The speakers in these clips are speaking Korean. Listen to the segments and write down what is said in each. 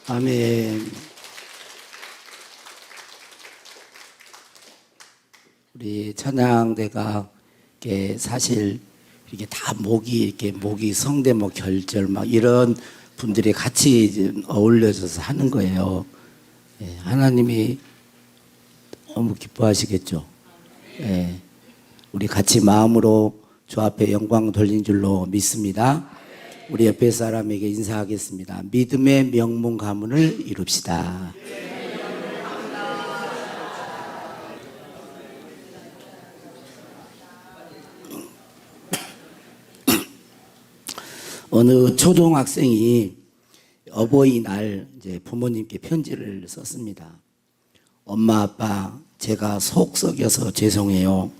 아멘. 우리 찬양대가 이렇게 사실 이렇게 다 목이 성대 결절 이런 분들이 같이 어울려져서 하는 거예요. 예, 하나님이 너무 기뻐하시겠죠. 예, 우리 같이 마음으로 주 앞에 영광 돌린 줄로 믿습니다. 우리 옆에 사람에게 인사하겠습니다. 믿음의 명문 가문을 이룹시다. 어느 초등학생이 어버이날 이제 부모님께 편지를 썼습니다. 엄마, 아빠, 제가 속 썩여서 죄송해요.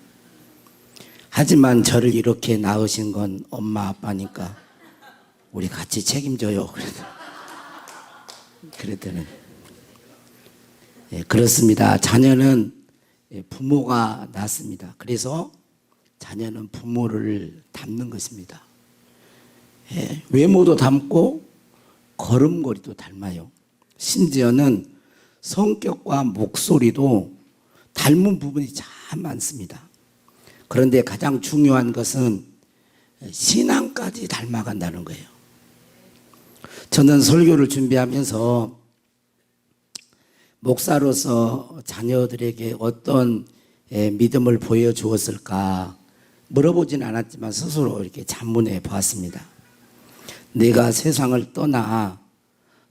하지만 저를 이렇게 낳으신 건 엄마, 아빠니까 우리 같이 책임져요. 그랬더니 예, 그렇습니다. 자녀는 부모가 낳습니다. 그래서 자녀는 부모를 닮는 것입니다. 예, 외모도 닮고 걸음걸이도 닮아요. 심지어는 성격과 목소리도 닮은 부분이 참 많습니다. 그런데 가장 중요한 것은 신앙까지 닮아간다는 거예요. 저는 설교를 준비하면서 목사로서 자녀들에게 어떤 믿음을 보여주었을까 물어보진 않았지만 스스로 이렇게 자문해 보았습니다. 내가 세상을 떠나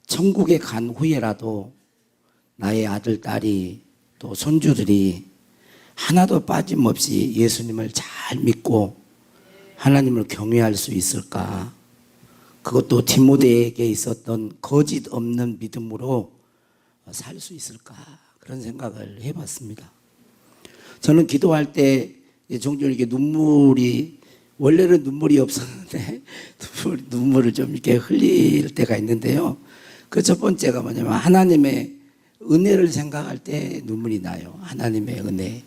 천국에 간 후에라도 나의 아들, 딸이 또 손주들이 하나도 빠짐없이 예수님을 잘 믿고 하나님을 경외할 수 있을까? 그것도 디모데에게 있었던 거짓 없는 믿음으로 살 수 있을까? 그런 생각을 해봤습니다. 저는 기도할 때 종종 이렇게 원래는 눈물이 없었는데 눈물을 좀 이렇게 흘릴 때가 있는데요. 그 첫 번째가 뭐냐면 하나님의 은혜를 생각할 때 눈물이 나요. 하나님의 은혜.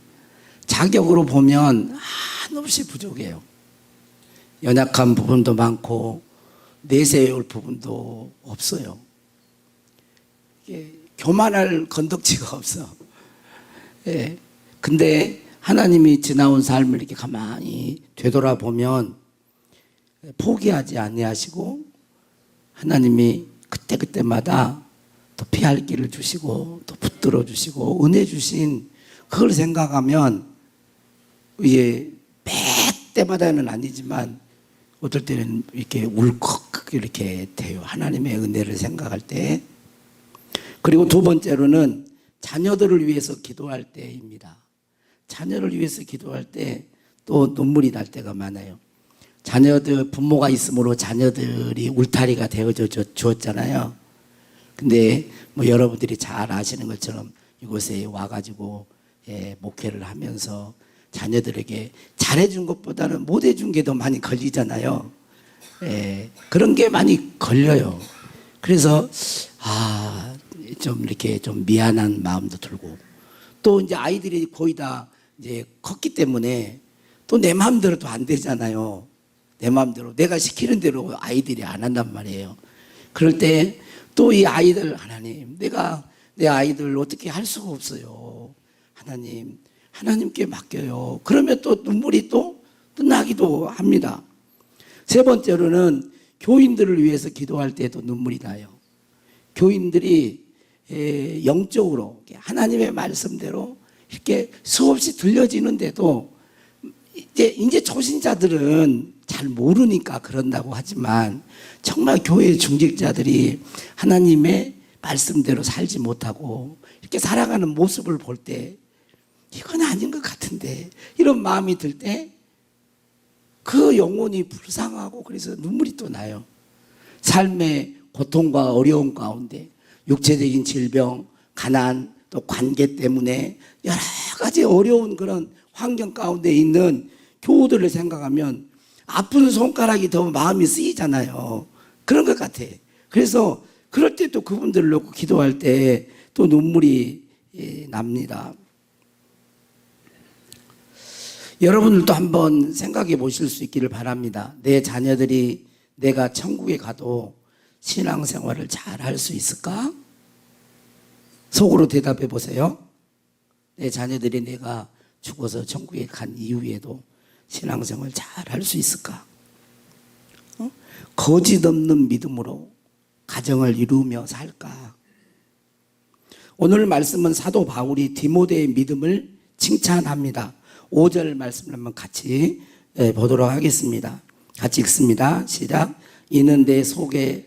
자격으로 보면 한없이 부족해요. 연약한 부분도 많고 내세울 부분도 없어요. 이게 교만할 건덕지가 없어. 예. 근데 하나님이 지나온 삶을 이렇게 가만히 되돌아보면 포기하지 아니하시고 하나님이 그때그때마다 또 피할 길을 주시고 또 붙들어 주시고 은혜 주신 그걸 생각하면 이게 매 때마다는 아니지만 어떨 때는 이렇게 울컥 이렇게 돼요. 하나님의 은혜를 생각할 때. 그리고 두 번째로는 자녀들을 위해서 기도할 때입니다. 자녀를 위해서 기도할 때 또 눈물이 날 때가 많아요. 자녀들, 부모가 있으므로 자녀들이 울타리가 되어져 주었잖아요. 근데 여러분들이 잘 아시는 것처럼 이곳에 와가지고 목회를 하면서 자녀들에게 잘해준 것보다는 못해준 게 더 많이 걸리잖아요. 그런 게 많이 걸려요. 그래서 좀 이렇게 좀 미안한 마음도 들고 또 이제 아이들이 거의 다 이제 컸기 때문에 또 내 마음대로도 안 되잖아요. 내 마음대로 내가 시키는 대로 아이들이 안 한단 말이에요. 그럴 때 또 이 아이들 하나님 내가 내 아이들 어떻게 할 수가 없어요. 하나님께 맡겨요. 그러면 또 눈물이 또 나기도 합니다. 세 번째로는 교인들을 위해서 기도할 때도 눈물이 나요. 교인들이 영적으로 하나님의 말씀대로 이렇게 수없이 들려지는데도 이제 초신자들은 잘 모르니까 그런다고 하지만 정말 교회 중직자들이 하나님의 말씀대로 살지 못하고 이렇게 살아가는 모습을 볼 때 이건 아닌 것 같은데 이런 마음이 들 때 그 영혼이 불쌍하고 그래서 눈물이 또 나요. 삶의 고통과 어려움 가운데 육체적인 질병, 가난, 또 관계 때문에 여러 가지 어려운 그런 환경 가운데 있는 교우들을 생각하면 아픈 손가락이 더 마음이 쓰이잖아요. 그런 것 같아. 그래서 그럴 때 또 그분들을 놓고 기도할 때 또 눈물이 납니다. 여러분들도 한번 생각해 보실 수 있기를 바랍니다. 내 자녀들이 내가 천국에 가도 신앙생활을 잘 할 수 있을까? 속으로 대답해 보세요. 내 자녀들이 내가 죽어서 천국에 간 이후에도 신앙생활 잘 할 수 있을까? 거짓 없는 믿음으로 가정을 이루며 살까? 오늘 말씀은 사도 바울이 디모데의 믿음을 칭찬합니다. 5절 말씀을 한번 같이 보도록 하겠습니다. 같이 읽습니다. 시작. 이는 내 속에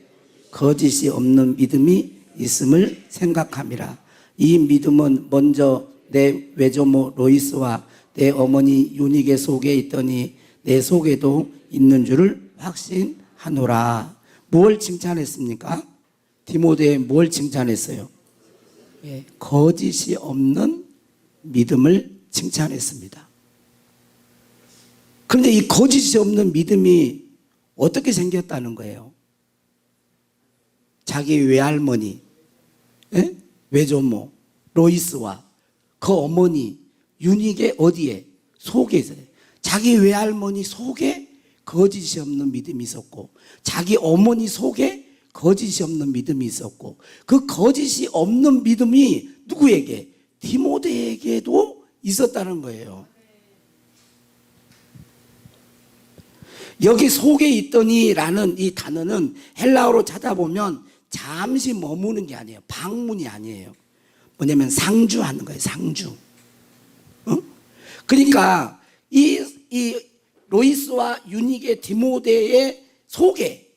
거짓이 없는 믿음이 있음을 생각함이라. 이 믿음은 먼저 내 외조모 로이스와 내 어머니 유니게 속에 있더니 내 속에도 있는 줄을 확신하노라. 뭘 칭찬했습니까? 디모데에 뭘 칭찬했어요? 거짓이 없는 믿음을 칭찬했습니다. 그런데 이 거짓이 없는 믿음이 어떻게 생겼다는 거예요? 자기 외할머니, 외조모 로이스와 그 어머니 유닉의 어디에? 속에 있어요. 자기 외할머니 속에 거짓이 없는 믿음이 있었고, 자기 어머니 속에 거짓이 없는 믿음이 있었고, 그 거짓이 없는 믿음이 누구에게? 디모데에게도 있었다는 거예요. 여기 속에 있더니 라는 이 단어는 헬라어로 찾아보면 잠시 머무는 게 아니에요. 방문이 아니에요. 뭐냐면 상주하는 거예요. 상주. 그러니까 이 로이스와 유닉의 디모데의 속에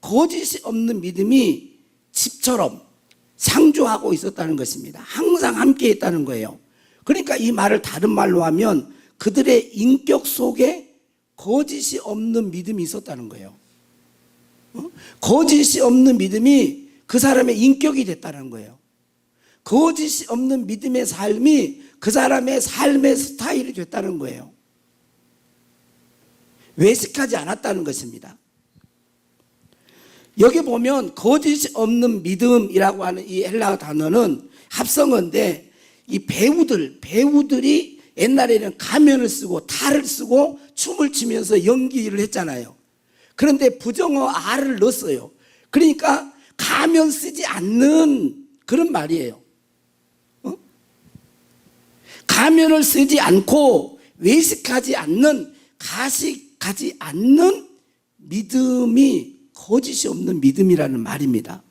거짓이 없는 믿음이 집처럼 상주하고 있었다는 것입니다. 항상 함께 있다는 거예요. 그러니까 이 말을 다른 말로 하면 그들의 인격 속에 거짓이 없는 믿음이 있었다는 거예요. 거짓이 없는 믿음이 그 사람의 인격이 됐다는 거예요. 거짓이 없는 믿음의 삶이 그 사람의 삶의 스타일이 됐다는 거예요. 외식하지 않았다는 것입니다. 여기 보면 거짓이 없는 믿음이라고 하는 이 헬라어 단어는 합성어인데, 이 배우들이 옛날에는 가면을 쓰고 탈을 쓰고 춤을 추면서 연기를 했잖아요. 그런데 부정어 R을 넣었어요. 그러니까 가면 쓰지 않는 그런 말이에요. 가면을 쓰지 않고 외식하지 않는, 가식하지 않는 믿음이 거짓이 없는 믿음이라는 말입니다.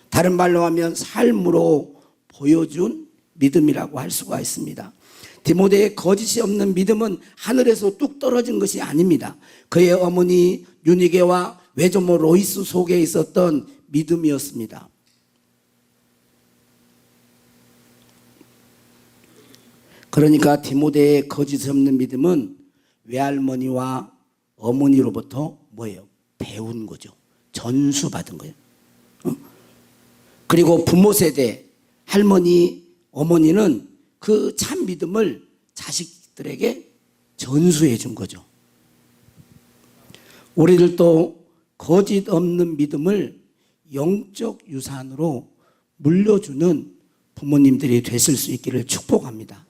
다른 말로 하면 삶으로 보여준 믿음이라고 할 수가 있습니다. 디모데의 거짓이 없는 믿음은 하늘에서 뚝 떨어진 것이 아닙니다. 그의 어머니 유니게와 외조모 로이스 속에 있었던 믿음이었습니다. 그러니까 디모데의 거짓 없는 믿음은 외할머니와 어머니로부터 뭐예요? 배운 거죠. 전수받은 거예요. 그리고 부모 세대, 할머니, 어머니는 그 참 믿음을 자식들에게 전수해 준 거죠. 우리들도 거짓 없는 믿음을 영적 유산으로 물려주는 부모님들이 되실 수 있기를 축복합니다.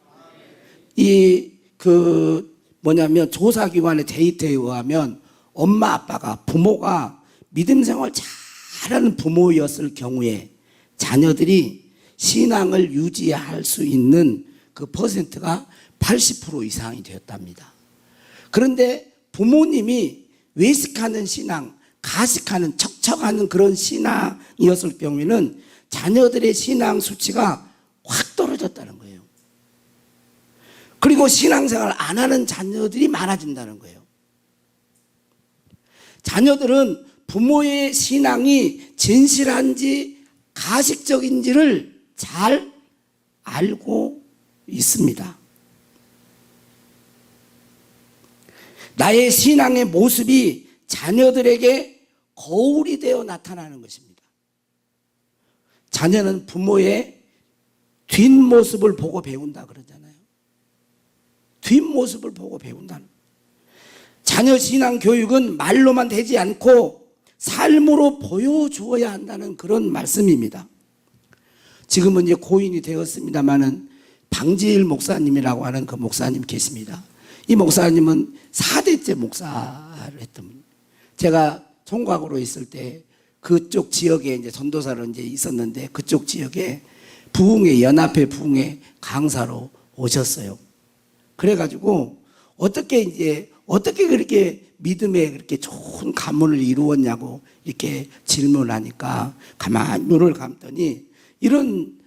뭐냐면 조사기관의 데이터에 의하면 엄마 아빠가, 부모가 믿음 생활 잘하는 부모였을 경우에 자녀들이 신앙을 유지할 수 있는 그 퍼센트가 80% 이상이 되었답니다. 그런데 부모님이 외식하는 신앙, 가식하는, 척척하는 그런 신앙이었을 경우에는 자녀들의 신앙 수치가 확 떨어졌다는 거예요. 그리고 신앙생활 안 하는 자녀들이 많아진다는 거예요. 자녀들은 부모의 신앙이 진실한지 가식적인지를 잘 알고 있습니다. 나의 신앙의 모습이 자녀들에게 거울이 되어 나타나는 것입니다. 자녀는 부모의 뒷모습을 보고 배운다 그러잖아요. 뒷모습을 보고 배운다는 거예요. 자녀 신앙 교육은 말로만 되지 않고 삶으로 보여주어야 한다는 그런 말씀입니다. 지금은 이제 고인이 되었습니다마는 방지일 목사님이라고 하는 그 목사님 계십니다. 이 목사님은 4대째 목사를 했던 분이에요. 제가 총각으로 있을 때 그쪽 지역에 이제 전도사로 이제 있었는데 그쪽 지역에 부흥회, 연합회 부흥회 강사로 오셨어요. 그래가지고 어떻게 그렇게 믿음에 그렇게 좋은 가문을 이루었냐고 이렇게 질문하니까 가만히 눈을 감더니 이런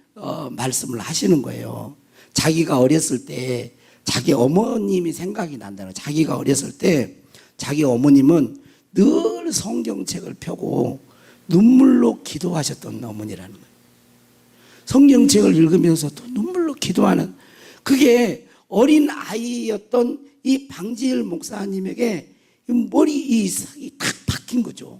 말씀을 하시는 거예요. 자기가 어렸을 때 자기 어머님이 생각이 난다는 거예요. 자기가 어렸을 때 자기 어머님은 늘 성경책을 펴고 눈물로 기도하셨던 어머니라는 거예요. 성경책을 읽으면서 또 눈물로 기도하는, 그게 어린 아이였던 이 방지일 목사님에게 머리 이삭이 탁 박힌 거죠.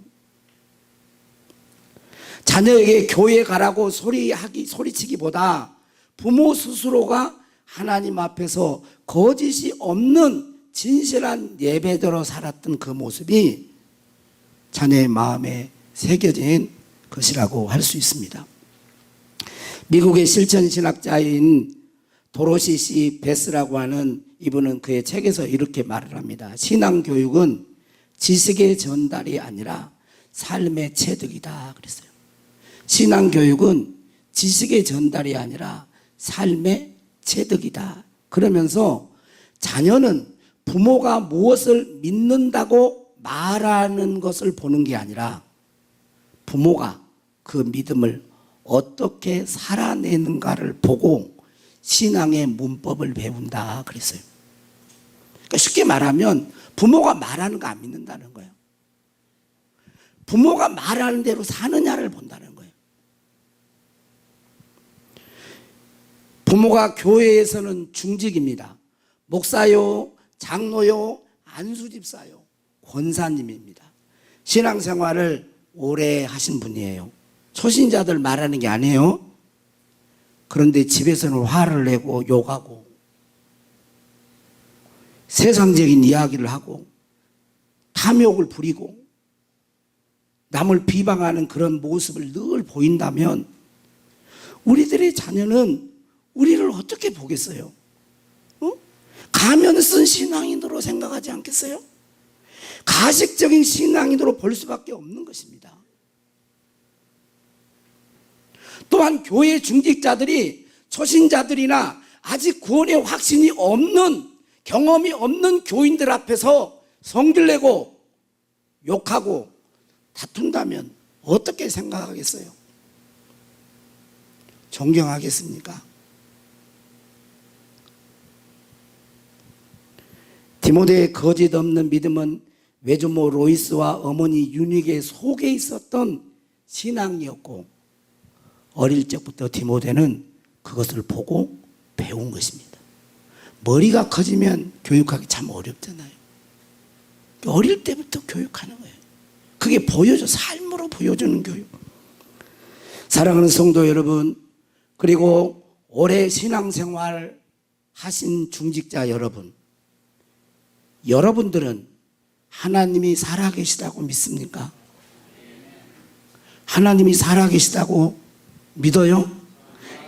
자녀에게 교회 가라고 소리치기보다 부모 스스로가 하나님 앞에서 거짓이 없는 진실한 예배대로 살았던 그 모습이 자녀의 마음에 새겨진 것이라고 할 수 있습니다. 미국의 실천신학자인 도로시 씨 베스라고 하는 이분은 그의 책에서 이렇게 말을 합니다. 신앙교육은 지식의 전달이 아니라 삶의 체득이다 그랬어요. 신앙교육은 지식의 전달이 아니라 삶의 체득이다. 그러면서 자녀는 부모가 무엇을 믿는다고 말하는 것을 보는 게 아니라 부모가 그 믿음을 어떻게 살아내는가를 보고 신앙의 문법을 배운다 그랬어요. 그러니까 쉽게 말하면 부모가 말하는 거 안 믿는다는 거예요. 부모가 말하는 대로 사느냐를 본다는 거예요. 부모가 교회에서는 중직입니다. 목사요, 장로요, 안수집사요, 권사님입니다. 신앙생활을 오래 하신 분이에요. 초신자들 말하는 게 아니에요. 그런데 집에서는 화를 내고 욕하고 세상적인 이야기를 하고 탐욕을 부리고 남을 비방하는 그런 모습을 늘 보인다면 우리들의 자녀는 우리를 어떻게 보겠어요? 가면 쓴 신앙인으로 생각하지 않겠어요? 가식적인 신앙인으로 볼 수밖에 없는 것입니다. 또한 교회 중직자들이 초신자들이나 아직 구원의 확신이 없는, 경험이 없는 교인들 앞에서 성질내고 욕하고 다툰다면 어떻게 생각하겠어요? 존경하겠습니까? 디모데의 거짓 없는 믿음은 외조모 로이스와 어머니 유닉의 속에 있었던 신앙이었고 어릴 적부터 디모데는 그것을 보고 배운 것입니다. 머리가 커지면 교육하기 참 어렵잖아요. 어릴 때부터 교육하는 거예요. 그게 삶으로 보여주는 교육. 사랑하는 성도 여러분, 그리고 오래 신앙생활 하신 중직자 여러분, 여러분들은 하나님이 살아계시다고 믿습니까? 하나님이 살아계시다고 믿어요?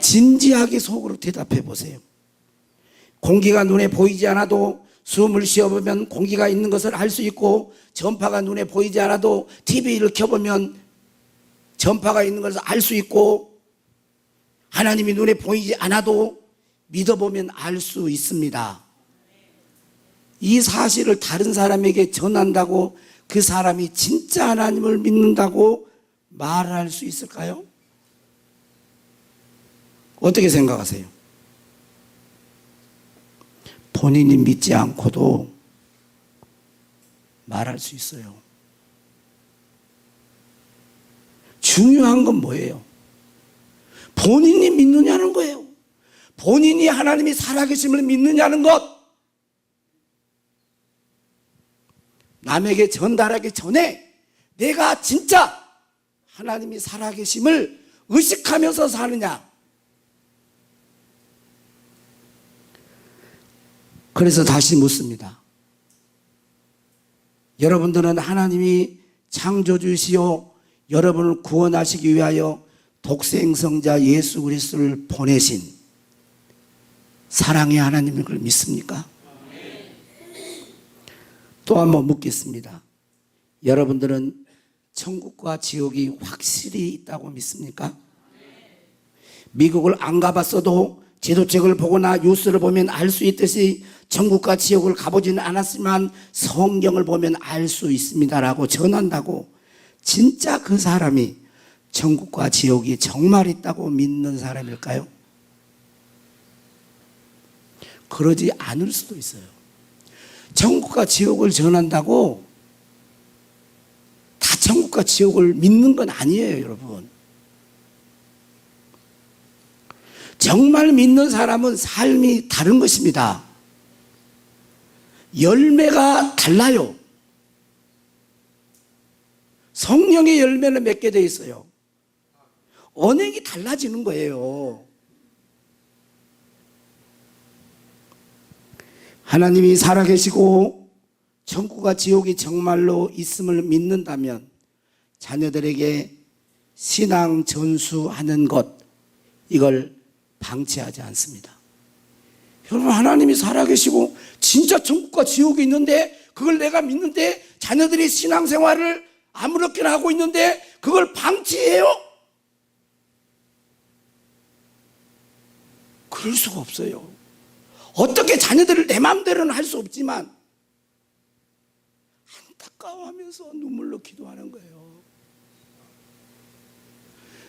진지하게 속으로 대답해 보세요. 공기가 눈에 보이지 않아도 숨을 쉬어보면 공기가 있는 것을 알 수 있고, 전파가 눈에 보이지 않아도 TV를 켜보면 전파가 있는 것을 알 수 있고, 하나님이 눈에 보이지 않아도 믿어보면 알 수 있습니다. 이 사실을 다른 사람에게 전한다고 그 사람이 진짜 하나님을 믿는다고 말할 수 있을까요? 어떻게 생각하세요? 본인이 믿지 않고도 말할 수 있어요. 중요한 건 뭐예요? 본인이 믿느냐는 거예요. 본인이 하나님이 살아계심을 믿느냐는 것. 남에게 전달하기 전에 내가 진짜 하나님이 살아계심을 의식하면서 사느냐. 그래서 다시 묻습니다. 여러분들은 하나님이 창조주시오 여러분을 구원하시기 위하여 독생성자 예수 그리스도를 보내신 사랑의 하나님을 믿습니까? 또 한번 묻겠습니다. 여러분들은 천국과 지옥이 확실히 있다고 믿습니까? 미국을 안 가봤어도 지도책을 보거나 뉴스를 보면 알 수 있듯이 천국과 지옥을 가보지는 않았지만 성경을 보면 알 수 있습니다라고 전한다고 진짜 그 사람이 천국과 지옥이 정말 있다고 믿는 사람일까요? 그러지 않을 수도 있어요. 천국과 지옥을 전한다고 다 천국과 지옥을 믿는 건 아니에요, 여러분. 정말 믿는 사람은 삶이 다른 것입니다. 열매가 달라요. 성령의 열매를 맺게 돼 있어요. 언행이 달라지는 거예요. 하나님이 살아계시고 천국과 지옥이 정말로 있음을 믿는다면 자녀들에게 신앙 전수하는 것, 이걸 방치하지 않습니다. 여러분, 하나님이 살아계시고 진짜 천국과 지옥이 있는데 그걸 내가 믿는데 자녀들이 신앙생활을 아무렇게나 하고 있는데 그걸 방치해요? 그럴 수가 없어요. 어떻게 자녀들을 내 마음대로는 할 수 없지만 안타까워하면서 눈물로 기도하는 거예요.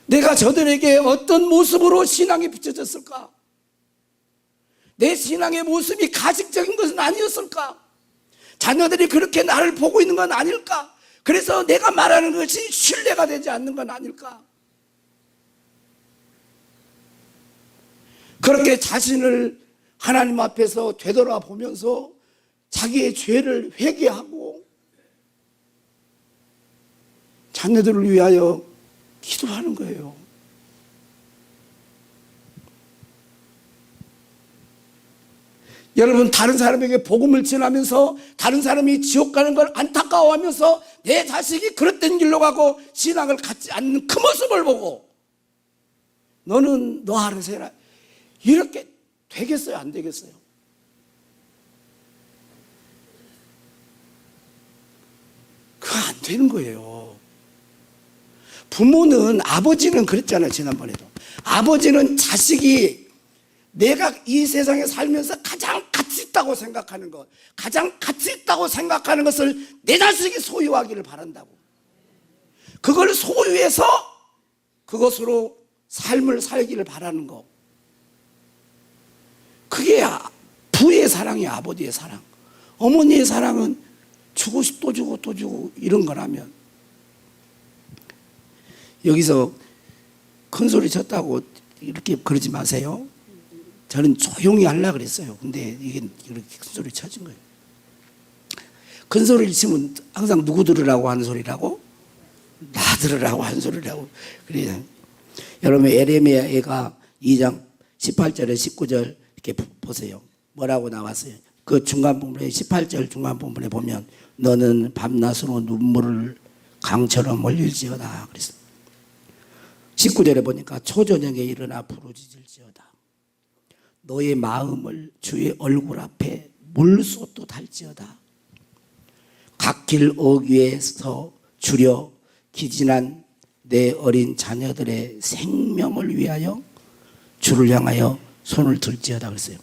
내가 저들에게 어떤 모습으로 신앙이 비춰졌을까? 내 신앙의 모습이 가식적인 것은 아니었을까? 자녀들이 그렇게 나를 보고 있는 건 아닐까? 그래서 내가 말하는 것이 신뢰가 되지 않는 건 아닐까? 그렇게 자신을 하나님 앞에서 되돌아보면서 자기의 죄를 회개하고 자녀들을 위하여 기도하는 거예요. 여러분, 다른 사람에게 복음을 전하면서 다른 사람이 지옥 가는 걸 안타까워하면서 내 자식이 그릇된 길로 가고 신앙을 갖지 않는 그 모습을 보고 너는 너 알아서 해라, 이렇게 되겠어요? 안 되겠어요? 그거 안 되는 거예요. 부모는, 아버지는 그랬잖아요, 지난번에도. 아버지는 자식이 내가 이 세상에 살면서 가장 가치 있다고 생각하는 것, 가장 가치 있다고 생각하는 것을 내 자식이 소유하기를 바란다고. 그걸 소유해서 그것으로 삶을 살기를 바라는 것. 그게 부의 사랑이야, 아버지의 사랑. 어머니의 사랑은 주고 또 주고 또 주고 이런 거라면. 여기서 큰 소리 쳤다고 이렇게 그러지 마세요. 저는 조용히 하려고 그랬어요. 근데 이게 이렇게 큰 소리 쳐진 거예요. 큰 소리를 치면 항상 누구 들으라고 하는 소리라고? 나 들으라고 하는 소리라고. 그래요. 여러분, 에레미야가 2장 18절에 19절 이렇게 보세요. 뭐라고 나왔어요? 그 중간 부분에 18절 중간 부분에 보면 너는 밤낮으로 눈물을 강처럼 흘릴지어다 그랬어요. 19절에 보니까 초저녁에 일어나 부르짖을지어다. 너의 마음을 주의 얼굴 앞에 물솥도 달지어다. 갓길 어귀에서 주려 기진한 내 어린 자녀들의 생명을 위하여 주를 향하여 손을 들지어다 그랬어요.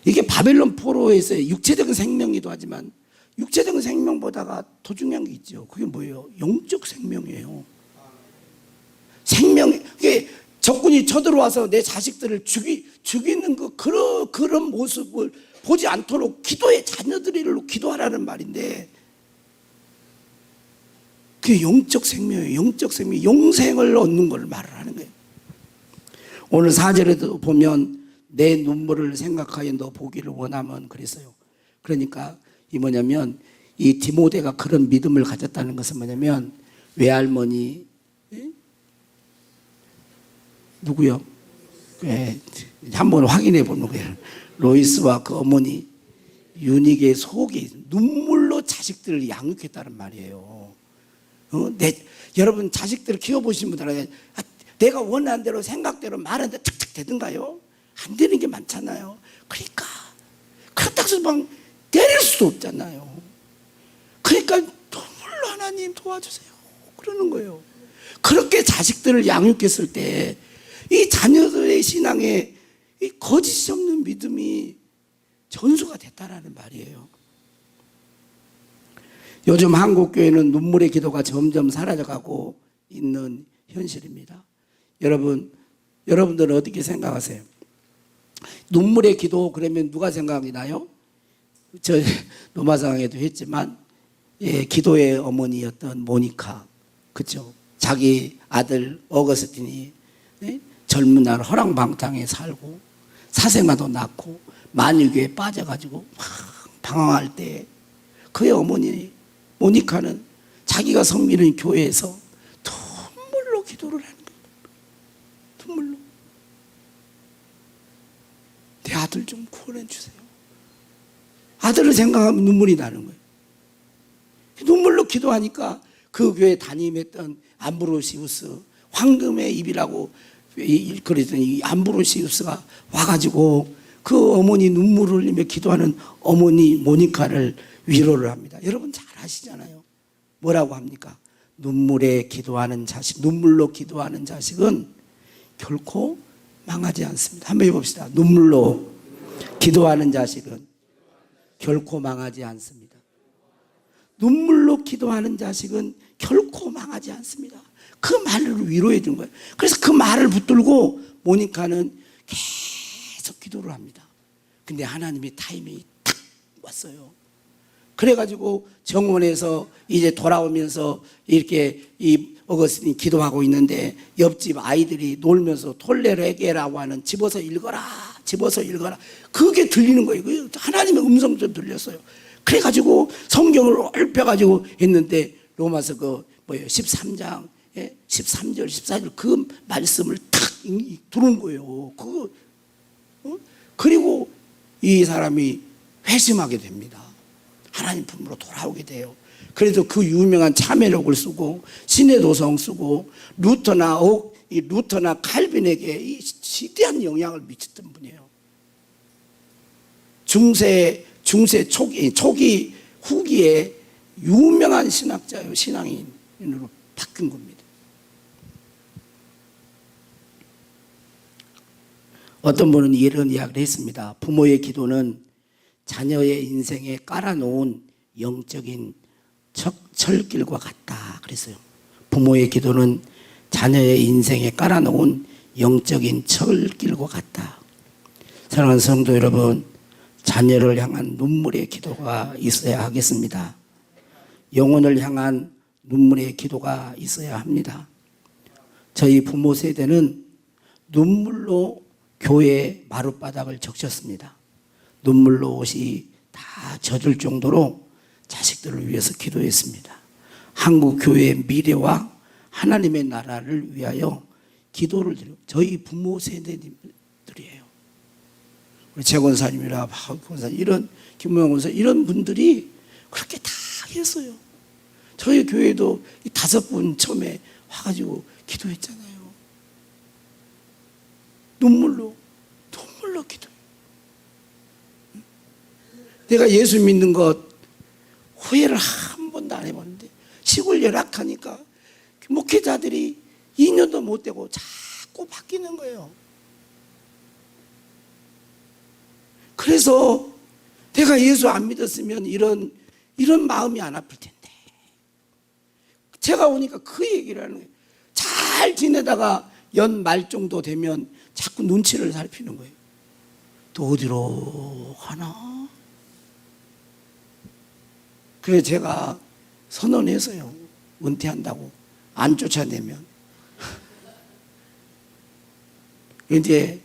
이게 바벨론 포로에서의 육체적인 생명이기도 하지만 육체적인 생명보다가 더 중요한 게 있죠. 그게 뭐예요? 영적 생명이에요. 생명, 이게 적군이 쳐들어와서 내 자식들을 죽이는 그런 모습을 보지 않도록 기도의 자녀들을 기도하라는 말인데, 그게 영적 생명이에요. 영적 생명, 영생을 얻는 걸 말을 하는 거예요. 오늘 4절에도 보면 내 눈물을 생각하여 너 보기를 원하면 그랬어요. 그러니까 이 뭐냐면 이 디모데가 그런 믿음을 가졌다는 것은 뭐냐면 외할머니, 누구요? 한번 확인해 보는 거예요. 로이스와 그 어머니 유닉의 속이 눈물로 자식들을 양육했다는 말이에요. 여러분, 자식들을 키워보신 분들은 내가 원하는 대로 생각대로 말하는데 탁탁 되든가요? 안 되는 게 많잖아요. 그러니까 그렇다고 해서 막 때릴 수도 없잖아요. 그러니까 눈물로 하나님 도와주세요 그러는 거예요. 그렇게 자식들을 양육했을 때 이 자녀들의 신앙에 이 거짓이 없는 믿음이 전수가 됐다라는 말이에요. 요즘 한국교회는 눈물의 기도가 점점 사라져가고 있는 현실입니다. 여러분들은 어떻게 생각하세요? 눈물의 기도 그러면 누가 생각이 나요? 저 로마상에도 했지만 기도의 어머니였던 모니카, 그렇죠? 자기 아들 어거스틴이 젊은 날 허랑방탕에 살고 사생아도 낳고 만유교에 빠져가지고 방황할 때 그의 어머니 모니카는 자기가 섬기는 교회에서 눈물로 기도를 하는 거예요. 눈물로. 내 아들 좀 구원해 주세요. 아들을 생각하면 눈물이 나는 거예요. 눈물로 기도하니까 그 교회 담임했던 암브로시우스, 황금의 입이라고 그랬더니 이 암브로시우스가 와가지고 그 어머니 눈물을 흘리며 기도하는 어머니 모니카를 위로를 합니다. 여러분 잘 아시잖아요. 뭐라고 합니까? 눈물로 기도하는 자식은 결코 망하지 않습니다. 한번 해봅시다. 눈물로 기도하는 자식은 결코 망하지 않습니다. 눈물로 기도하는 자식은 결코 망하지 않습니다. 그 말을 위로해 준 거예요. 그래서 그 말을 붙들고 모니카는 계속 기도를 합니다. 근데 하나님의 타이밍이 탁 왔어요. 그래가지고 정원에서 이제 돌아오면서 이렇게 이 어거스틴이 기도하고 있는데 옆집 아이들이 놀면서 톨레레게라고 하는 집어서 읽어라 그게 들리는 거예요. 하나님의 음성도 들렸어요. 그래가지고 성경을 얽혀가지고 했는데 로마서 13장 13절 14절 그 말씀을 탁 들은 거예요. 그리고 이 사람이 회심하게 됩니다. 하나님 품으로 돌아오게 돼요. 그래서 그 유명한 참회록을 쓰고 신의 도성 쓰고 루터나 칼빈에게 이 시대한 영향을 미쳤던 분이에요. 중세 초기 후기에 유명한 신학자요, 신앙인으로 바뀐 겁니다. 어떤 분은 이런 이야기를 했습니다. 부모의 기도는 자녀의 인생에 깔아놓은 영적인 철길과 같다 그랬어요. 부모의 기도는 자녀의 인생에 깔아놓은 영적인 철길과 같다. 사랑하는 성도 여러분, 자녀를 향한 눈물의 기도가 있어야 하겠습니다. 영혼을 향한 눈물의 기도가 있어야 합니다. 저희 부모 세대는 눈물로 교회 마룻바닥을 적셨습니다. 눈물로 옷이 다 젖을 정도로 자식들을 위해서 기도했습니다. 한국 교회의 미래와 하나님의 나라를 위하여 기도를 드리고 저희 부모 세대들이에요. 우리 재 권사님이나 박 권사님, 이런 김모영 권사 이런 분들이 그렇게 다 했어요. 저희 교회도 5분 처음에 와가지고 기도했잖아요. 눈물로 기도해요. 내가 예수 믿는 것 후회를 한 번도 안 해봤는데 시골 열악하니까 목회자들이 2년도 못 되고 자꾸 바뀌는 거예요. 그래서 내가 예수 안 믿었으면 이런 마음이 안 아플 텐데 제가 오니까 그 얘기를 하는 거예요. 잘 지내다가 연말 정도 되면 자꾸 눈치를 살피는 거예요. 또 어디로 가나? 그래서 제가 선언했어요. 은퇴한다고. 안 쫓아내면. 이제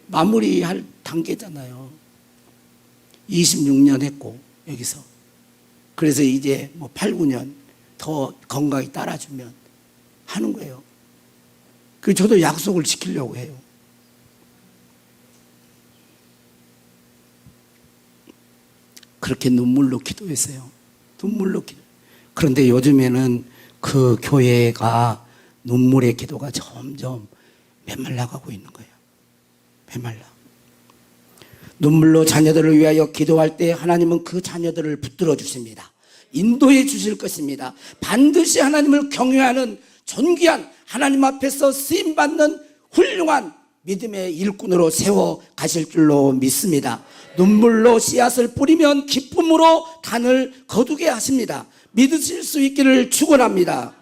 마무리할 단계잖아요. 26년 했고 여기서. 그래서 이제 8, 9년 더 건강히 따라주면 하는 거예요. 그래서 저도 약속을 지키려고 해요. 그렇게 눈물로 기도했어요. 눈물로 기도. 그런데 요즘에는 그 교회가 눈물의 기도가 점점 메말라가고 있는 거예요. 메말라. 눈물로 자녀들을 위하여 기도할 때 하나님은 그 자녀들을 붙들어 주십니다. 인도해 주실 것입니다. 반드시 하나님을 경외하는 존귀한 하나님 앞에서 쓰임받는 훌륭한 믿음의 일꾼으로 세워 가실 줄로 믿습니다. 눈물로 씨앗을 뿌리면 기쁨으로 단을 거두게 하십니다. 믿으실 수 있기를 축원합니다.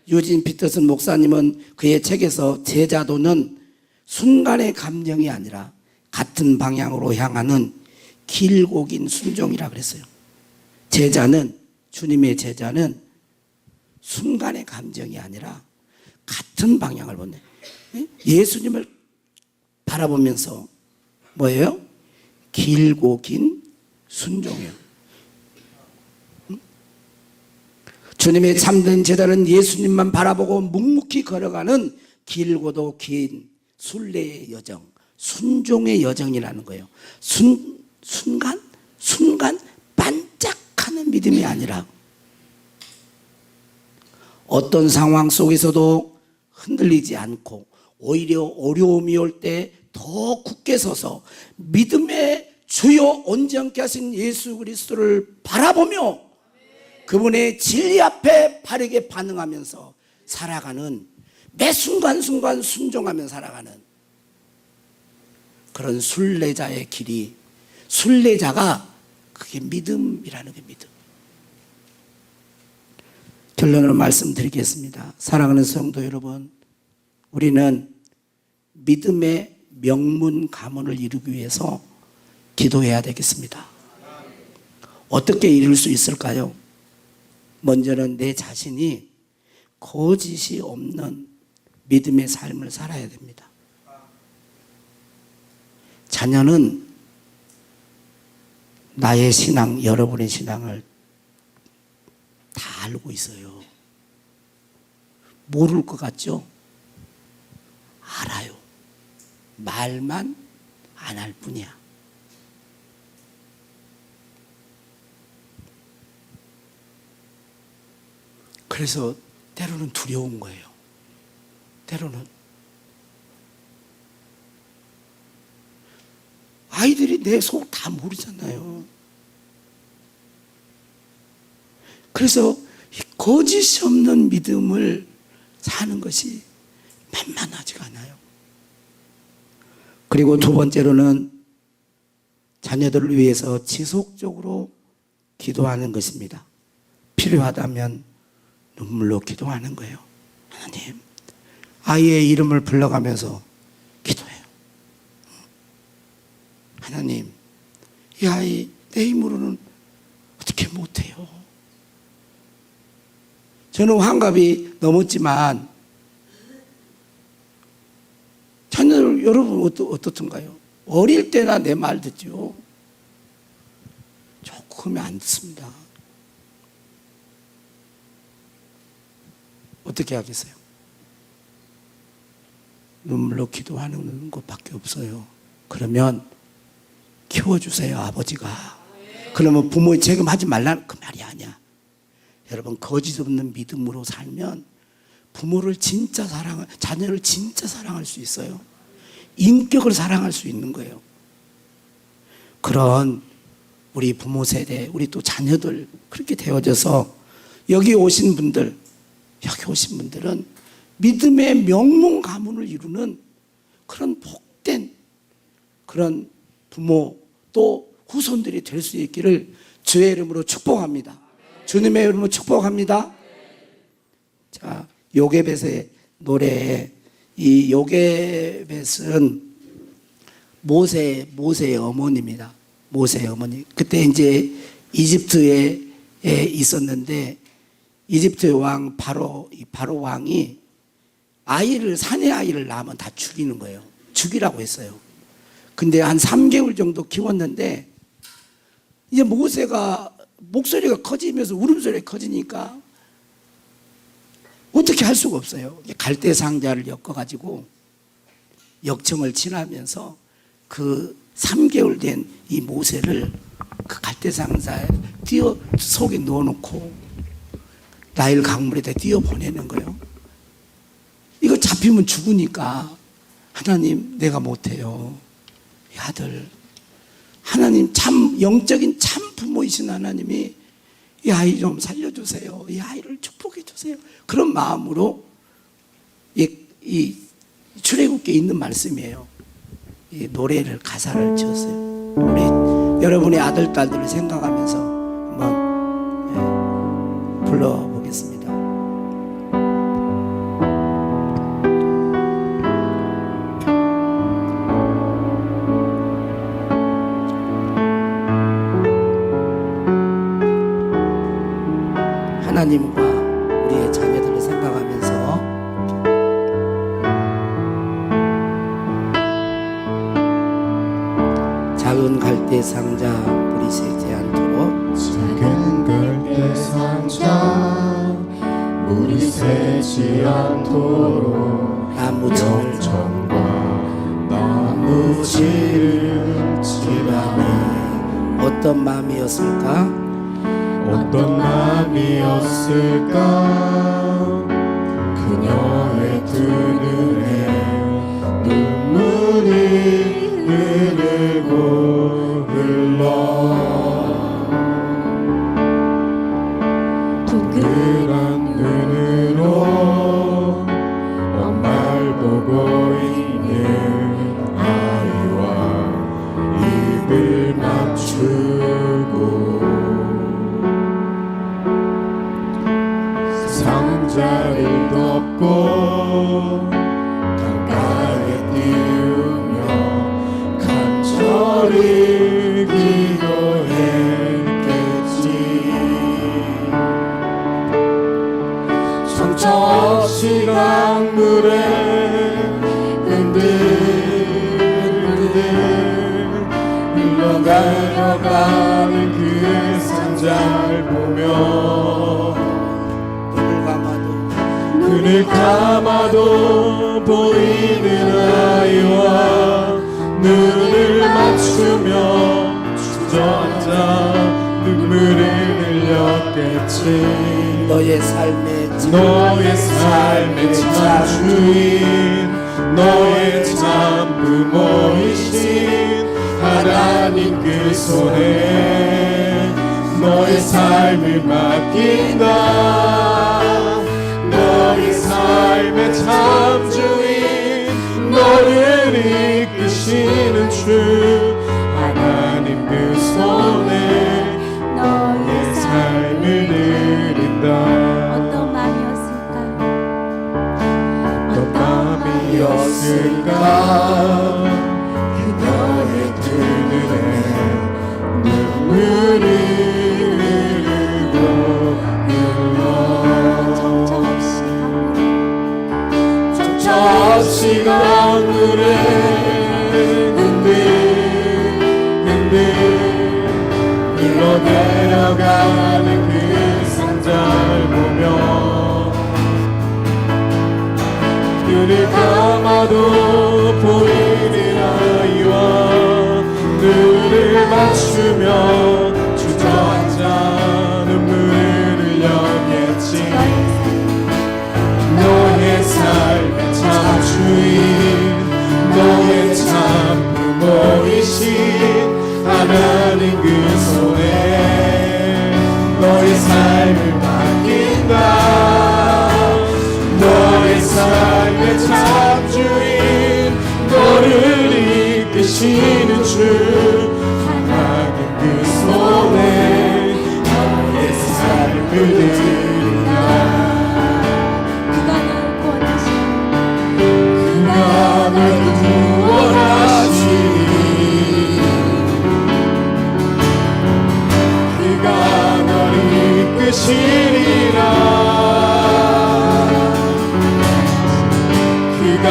유진 피터슨 목사님은 그의 책에서 제자도는 순간의 감정이 아니라 같은 방향으로 향하는 길고 긴 순종이라 그랬어요. 주님의 제자는 순간의 감정이 아니라 같은 방향을 보네. 예수님을 바라보면서 뭐예요? 길고 긴 순종이요. 주님의 참된 제자는 예수님만 바라보고 묵묵히 걸어가는 길고도 긴 순례의 여정, 순종의 여정이라는 거예요. 순간 반짝하는 믿음이 아니라 어떤 상황 속에서도 흔들리지 않고 오히려 어려움이 올 때 더 굳게 서서 믿음의 주요 온전케 하신 예수 그리스도를 바라보며 그분의 진리 앞에 바르게 반응하면서 살아가는, 매 순간순간 순종하며 살아가는 그런 순례자의 길이, 순례자가 그게 믿음이라는 게 믿음. 결론으로 말씀드리겠습니다. 사랑하는 성도 여러분, 우리는 믿음의 명문 가문을 이루기 위해서 기도해야 되겠습니다. 어떻게 이룰 수 있을까요? 먼저는 내 자신이 거짓이 없는 믿음의 삶을 살아야 됩니다. 자녀는 나의 신앙, 여러분의 신앙을 다 알고 있어요. 모를 것 같죠? 알아요. 말만 안 할 뿐이야. 그래서 때로는 두려운 거예요. 때로는 아이들이 내 속 다 모르잖아요. 그래서 거짓이 없는 믿음을 사는 것이 만만하지가 않아요. 그리고 두 번째로는 자녀들을 위해서 지속적으로 기도하는 것입니다. 필요하다면 눈물로 기도하는 거예요. 하나님, 아이의 이름을 불러가면서 기도해요. 하나님, 이 아이 내 힘으로는 어떻게 못해요. 저는 환갑이 넘었지만 자녀들, 여러분 어떻던가요? 어릴 때나 내 말 듣죠. 조금은 안 듣습니다. 어떻게 하겠어요? 눈물로 기도하는 것밖에 없어요. 그러면 키워주세요, 아버지가. 그러면 부모의 책임하지 말라는 그 말이 아니야. 여러분, 거짓 없는 믿음으로 살면 부모를 진짜 자녀를 진짜 사랑할 수 있어요. 인격을 사랑할 수 있는 거예요. 그런 우리 부모 세대, 우리 또 자녀들 그렇게 되어져서 여기 오신 분들은 믿음의 명문 가문을 이루는 그런 복된 그런 부모 또 후손들이 될 수 있기를 주의 이름으로 축복합니다. 주님의 이름으로 축복합니다. 자, 요게벳의 노래에, 이 요게벳은 모세의 어머니입니다. 모세의 어머니. 그때 이제 이집트에 있었는데 이집트 왕 바로 왕이 사내 아이를 낳으면 다 죽이는 거예요. 죽이라고 했어요. 근데 한 3개월 정도 키웠는데 이제 모세가 목소리가 커지면서 울음소리가 커지니까 어떻게 할 수가 없어요. 갈대 상자를 엮어가지고 역청을 지나면서 그 3개월 된 이 모세를 그 갈대 상자에 속에 넣어놓고 나일 강물에다 띄워 보내는 거예요. 이거 잡히면 죽으니까 하나님, 내가 못해요. 아들, 하나님 영적인 참 부모이신 하나님이 이 아이 좀 살려주세요. 이 아이를 축복해 주세요. 그런 마음으로 이 출애굽기에 있는 말씀이에요. 이 노래를 가사를 지었어요. 우리 여러분의 아들 딸들을 생각하면서 한번 불러보겠습니다. 하나님과 우리의 자녀들을 생각하면서 작은 갈대 상자 물이 새지 않도록 작은 갈대 상자 물이 새지 않도록 나무집을 영천과 나무집을 지나니 어떤 마음이었을까? 어떤 마음이었을까 그녀의 두 눈에 눈물이 흐르고 흘러 동그란 눈으로 엄마를 보고 있는 아이와 입을 맞추고 상자를 덮고 강가에 띄우며 간절히 기도했겠지. 정처 없이 강물에 흔들흔들 흘러가는 그의 상자를 보며 눈을 감아도 보이는 아이와 눈을 맞추며 주저앉아 눈물을 흘렸겠지. 너의 삶의 참 주인 너의 참 부모이신 하나님 그 손에 너의 삶을 맡긴다. 너의 삶의 참 주인 너를 이끄시는 주 하나님 그 손에 너의 삶을 드린다. 어떤 마음이었을까? 어떤 마음이었을까 그녀의 두 눈에 눈물이 흐르고 흘러 없이 강물에 흔들흔들 흘러내려가는 그 상자를 보며 눈을 감아도 보이는 아이와 눈을 맞추며 주저앉아 눈물을 흘렸겠지. 너의 삶의 참 주인 너의 참 부모이신 하나님 그 손에 너의 삶을 맡긴다. 너의 삶의 참 주인 너를 이끄시는 주 하나님 그 손에 너의 삶을 드린다. 널 구원하시니 그가 널 이끄시리라. 그가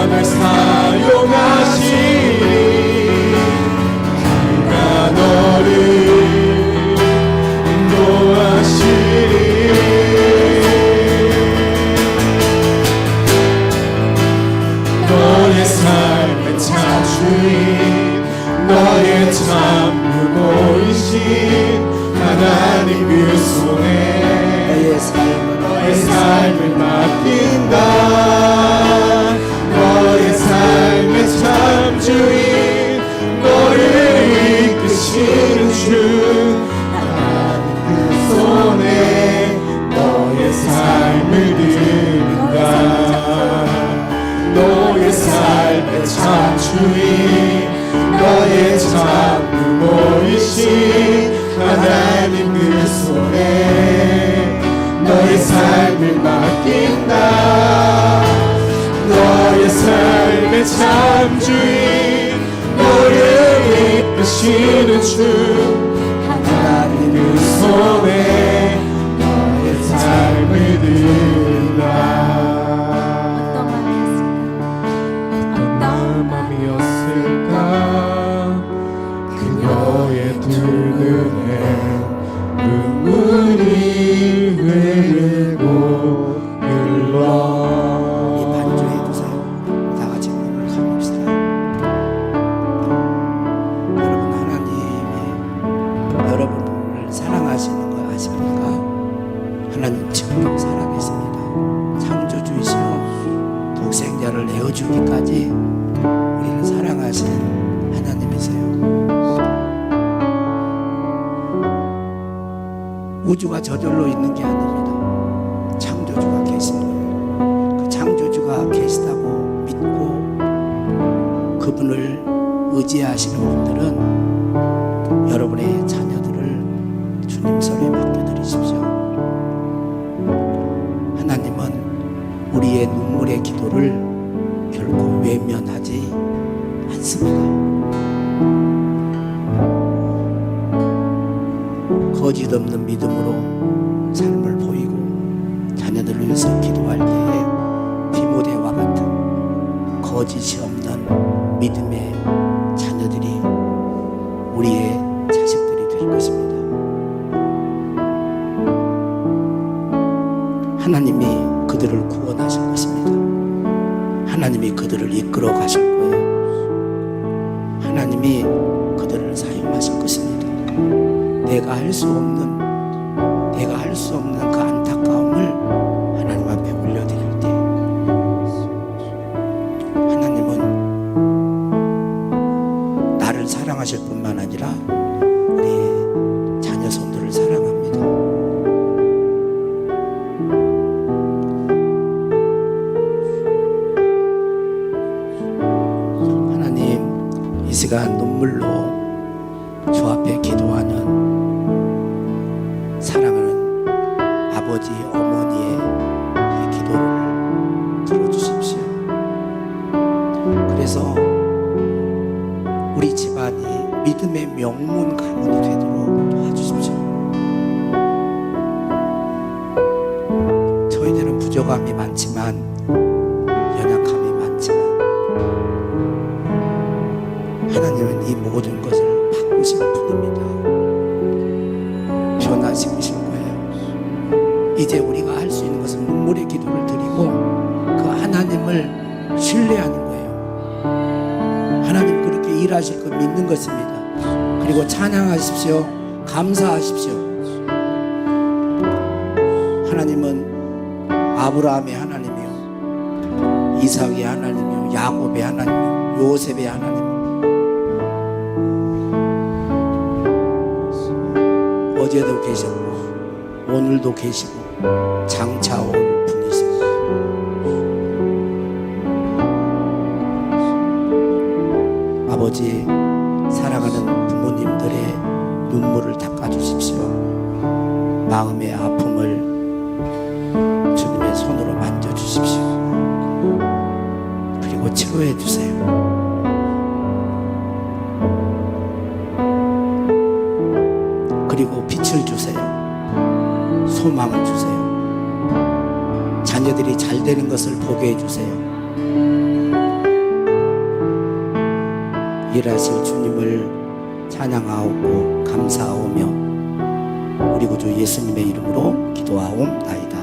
널 사용하시니 그가 너를 인도하시리. 너의 삶의 참 주인 너의 참 부모이신 하나님 그 손에 너의 삶을 맡긴다. 너의 삶을 삶의 참 주인 너의 참 부모이신 하나님 그 손에 너의 삶을 맡긴다 너의 삶의 참 주인 너를 이끄시는 주 하나님 그 손에 너의 삶을 드린다 어떤 마음이었을까 그녀의 두 눈에 눈물이 흐르고 흘러 이 반주해 주세요. 다 같이 눈을 감읍시다. 여러분 하나님이 여러분을 사랑하시는 거 아십니까? 하나님 지금도 살아계십니다. 창조주이시오 독생자를 내어주기까지 우리를 사랑하시는 하나님이세요. 우주가 저절로 있는 게 아닙니다. 창조주가 계신 거예요. 그 창조주가 계시다고 믿고 그분을 의지하시는 분들은 여러분의 자녀들을 주님 손에 맡겨드리십시오. 하나님은 우리의 눈물의 기도를 결코 외면하지 않습니다. 거짓 없는 믿음으로 삶을 보이고 자녀들을 위해서 기도할 때에 디모데와 같은 거짓이 없는 믿음의 자녀들이 우리의 자식들이 될 것입니다. 하나님이 그들을 구원하실 것입니다. 하나님이 그들을 이끌어 가실 거예요. 하나님이 그들을 사용하실 것입니다. 내가 할 수 없는 그 안타까움을 하나님 앞에 올려드릴 때 하나님은 나를 사랑하실 뿐만 아니라 우리의 자녀 손들을 사랑합니다. 하나님 이 시간 눈물로 주 앞에 기도하는 사랑하는 아버지, 어머니의 이 기도를 들어주십시오. 그래서 우리 집안이 믿음의 명문 가문이 되도록 도와주십시오. 저희들은 부족함이 많지만 연약함이 많지만 하나님은 이 모든 것을 바꾸신 분입니다. 변화시키신 거예요. 이제 우리가 할 수 있는 것은 눈물의 기도를 드리고 그 하나님을 신뢰하는 거예요. 하나님 그렇게 일하실 거 믿는 것입니다. 그리고 찬양하십시오. 감사하십시오. 하나님은 아브라함의 하나님이요 이삭의 하나님이요 야곱의 하나님이요 요셉의 하나님 어제도 계셨고 오늘도 계시고 장차 올 분이십니다. 아버지 사랑하는 부모님들의 눈물을 닦아주십시오. 마음의 아픔을 주님의 손으로 만져주십시오. 그리고 치료해 주세요. 그리고 빛을 주세요. 소망을 주세요. 자녀들이 잘 되는 것을 보게 해주세요. 일하실 주님을 찬양하옵고 감사하오며 우리 구주 예수님의 이름으로 기도하옵나이다.